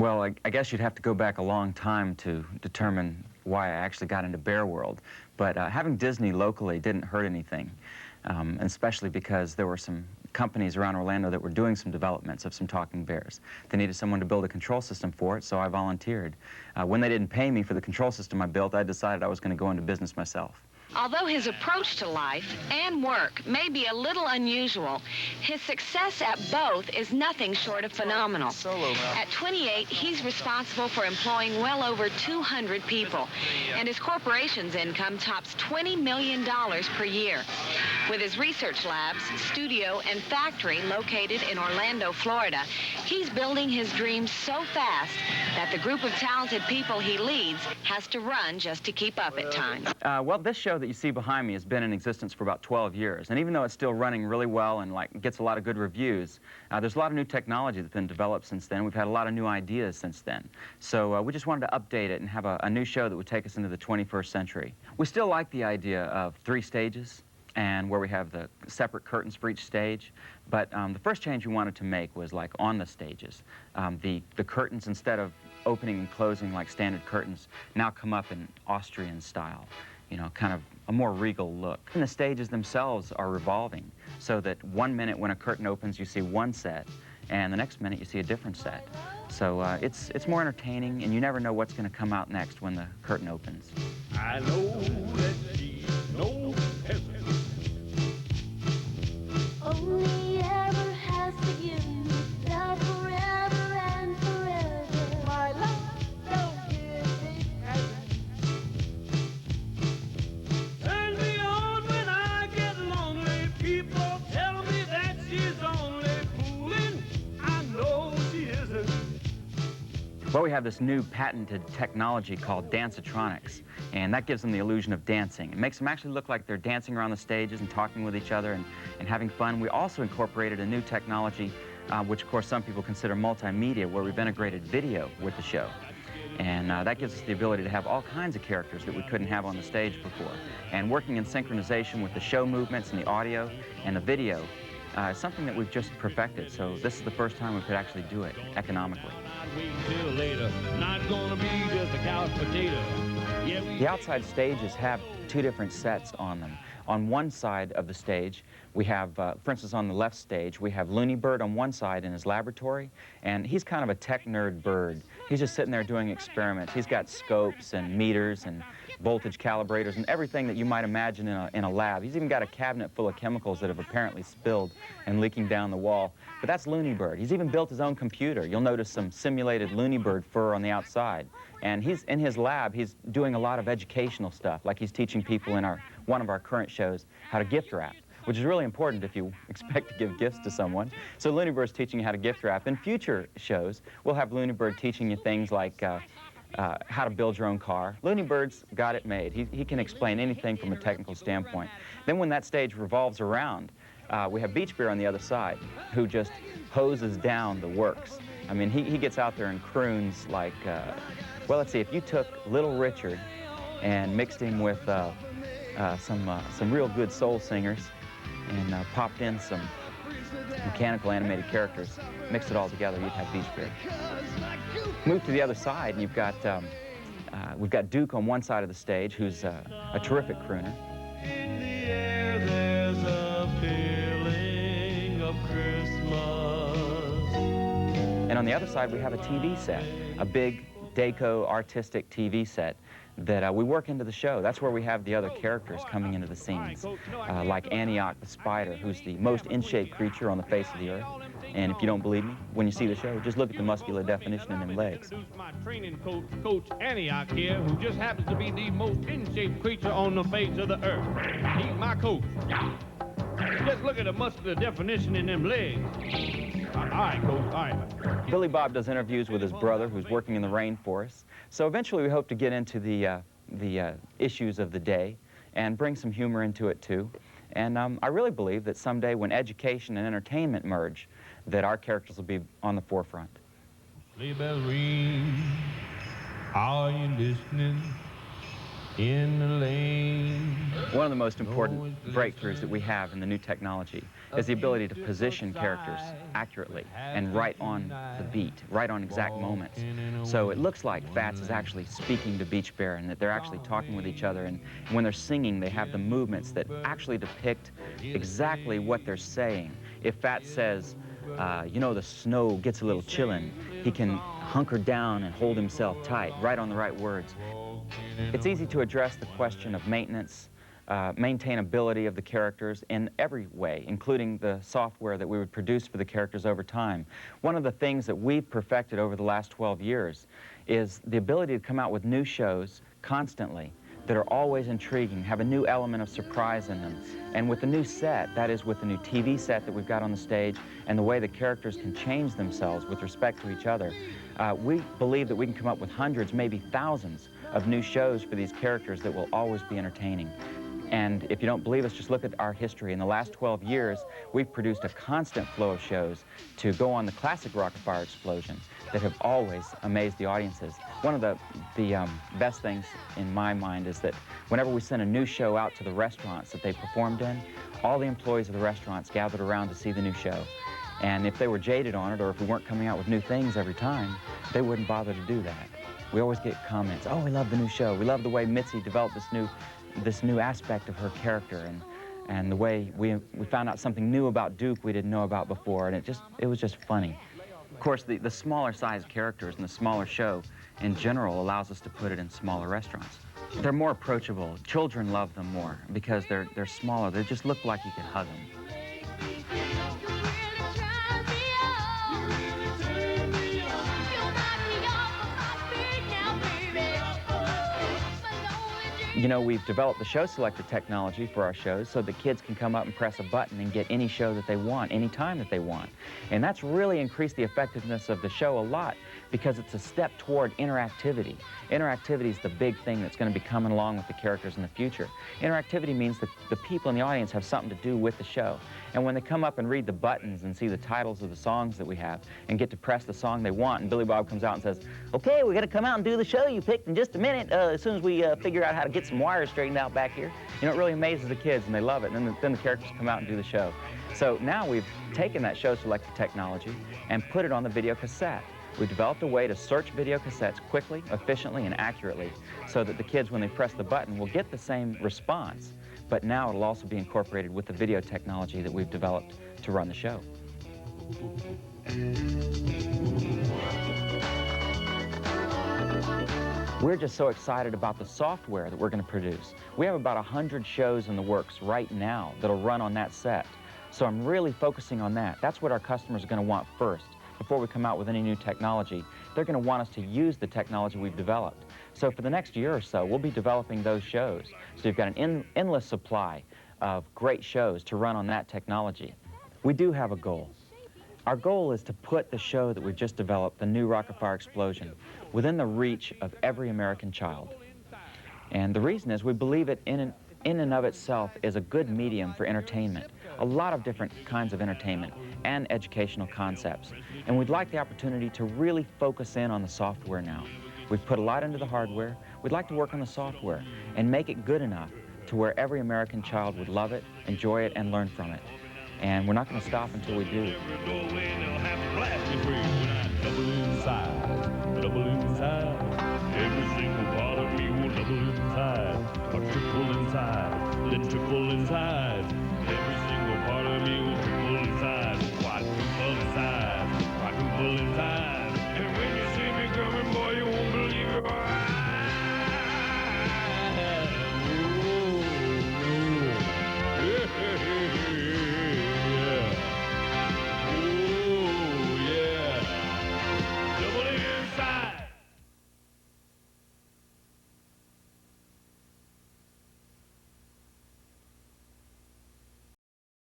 Well, I guess you'd have to go back a long time to determine why I actually got into Bear World. But having Disney locally didn't hurt anything, especially because there were some companies around Orlando that were doing some developments of some talking bears. They needed someone to build a control system for it, so I volunteered. When they didn't pay me for the control system I built, I decided I was going to go into business myself. Although his approach to life and work may be a little unusual, his success at both is nothing short of phenomenal. At 28, he's responsible for employing well over 200 people, and his corporation's income tops $20 million per year. With his research labs, studio, and factory located in Orlando, Florida, he's building his dreams so fast that the group of talented people he leads has to run just to keep up at times. Well, this show that you see behind me has been in existence for about 12 years, and even though it's still running really well and gets a lot of good reviews, there's a lot of new technology that's been developed since then. We've had a lot of new ideas since then. So we just wanted to update it and have a new show that would take us into the 21st century. We still like the idea of 3 stages, and where we have the separate curtains for each stage. But the first change we wanted to make was on the stages. The curtains, instead of opening and closing like standard curtains, now come up in Austrian style, you know, kind of a more regal look. And the stages themselves are revolving, so that one minute when a curtain opens you see one set, and the next minute you see a different set. So it's more entertaining, and you never know what's going to come out next when the curtain opens. I know that she's no peasant. Only ever has to give you love forever and forever. My love don't give me peasant. Turn me on when I get lonely. People tell me that she's only fooling. I know she isn't. Well, we have this new patented technology called Dancetronics, and that gives them the illusion of dancing. It makes them actually look like they're dancing around the stages and talking with each other and having fun. We also incorporated a new technology, which of course some people consider multimedia, where we've integrated video with the show. And that gives us the ability to have all kinds of characters that we couldn't have on the stage before. And working in synchronization with the show movements and the audio and the video is something that we've just perfected. So this is the first time we could actually do it economically. The outside stages have 2 different sets on them. On one side of the stage, we have, for instance, on the left stage, we have Looney Bird on one side in his laboratory, and he's kind of a tech nerd bird. He's just sitting there doing experiments. He's got scopes and meters and voltage calibrators and everything that you might imagine in a lab. He's even got a cabinet full of chemicals that have apparently spilled and leaking down the wall. But that's Looney Bird. He's even built his own computer. You'll notice some simulated Looney Bird fur on the outside. And he's in his lab, he's doing a lot of educational stuff, like he's teaching people in one of our current shows how to gift wrap, which is really important if you expect to give gifts to someone. So Looney Bird's teaching you how to gift wrap. In future shows, we'll have Looney Bird teaching you things like how to build your own car. Looney Bird's got it made. He can explain anything from a technical standpoint. Then when that stage revolves around, we have Beach Bear on the other side, who just hoses down the works. I mean, he gets out there and croons like, well, let's see, if you took Little Richard and mixed him with some real good soul singers and popped in some mechanical animated characters, mixed it all together, you'd have Beach Bear. Move to the other side, and we've got Duke on one side of the stage, who's a terrific crooner. In the air there's a feeling of Christmas. And on the other side, we have a TV set, a big Deco artistic TV set that we work into the show. That's where we have the other characters coming into the scenes, like Antioch the spider, who's the most in-shape creature on the face of the earth. And if you don't believe me, when you see the show, just look at the muscular definition in them legs. My training coach, Coach Antioch here, who just happens to be the most in-shape creature on the face of the earth. He's my coach. Just look at the muscular definition in them legs. All right, Coach, all right. Billy Bob does interviews with his brother, who's working in the rainforest. So eventually we hope to get into the issues of the day and bring some humor into it, too. And I really believe that someday when education and entertainment merge, that our characters will be on the forefront. Sleigh bells ring, are you listening? in the lane. One of the most important breakthroughs that we have in the new technology is the ability to position characters accurately and right on the beat, right on exact moments. So it looks like Fats is actually speaking to Beach Bear and that they're actually talking with each other. And when they're singing, they have the movements that actually depict exactly what they're saying. If Fats says, you know, the snow gets a little chillin', he can hunker down and hold himself tight, right on the right words. It's easy to address the question of maintenance, maintainability of the characters in every way, including the software that we would produce for the characters over time. One of the things that we've perfected over the last 12 years is the ability to come out with new shows constantly that are always intriguing, have a new element of surprise in them. And with the new set, that is with the new TV set that we've got on the stage and the way the characters can change themselves with respect to each other, we believe that we can come up with hundreds, maybe thousands of new shows for these characters that will always be entertaining. And if you don't believe us, just look at our history. In the last 12 years, we've produced a constant flow of shows to go on the classic Rock and Fire Explosion that have always amazed the audiences. One of the best things in my mind is that whenever we send a new show out to the restaurants that they performed in, all the employees of the restaurants gathered around to see the new show. And if they were jaded on it, or if we weren't coming out with new things every time, they wouldn't bother to do that. We always get comments, oh, we love the new show. We love the way Mitzi developed this new aspect of her character, and the way we found out something new about Duke we didn't know about before, and it was just funny. Of course, the smaller size characters and the smaller show in general allows us to put it in smaller restaurants. They're more approachable. Children love them more because they're smaller. They just look like you can hug them. You know, we've developed the show selector technology for our shows so that kids can come up and press a button and get any show that they want, any time that they want. And that's really increased the effectiveness of the show a lot because it's a step toward interactivity. Interactivity is the big thing that's going to be coming along with the characters in the future. Interactivity means that the people in the audience have something to do with the show. And when they come up and read the buttons and see the titles of the songs that we have and get to press the song they want, and Billy Bob comes out and says, okay, we're going to come out and do the show you picked in just a minute as soon as we figure out how to get some wires straightened out back here. You know, it really amazes the kids, and they love it. And then the characters come out and do the show. So now we've taken that show selector technology and put it on the video cassette. We've developed a way to search video cassettes quickly, efficiently, and accurately so that the kids, when they press the button, will get the same response. But now it'll also be incorporated with the video technology that we've developed to run the show. We're just so excited about the software that we're going to produce. We have about 100 shows in the works right now that'll run on that set. So I'm really focusing on that. That's what our customers are going to want first. Before we come out with any new technology, they're going to want us to use the technology we've developed. So for the next year or so, we'll be developing those shows. So you've got an endless supply of great shows to run on that technology. We do have a goal. Our goal is to put the show that we've just developed, the new Rock and Fire Explosion, within the reach of every American child. And the reason is we believe it in and of itself is a good medium for entertainment, a lot of different kinds of entertainment and educational concepts. And we'd like the opportunity to really focus in on the software now. We've put a lot into the hardware. We'd like to work on the software and make it good enough to where every American child would love it, enjoy it, and learn from it. And we're not going to stop until we do. Double inside, every single part of me will double inside, or triple inside, then triple inside, every single part of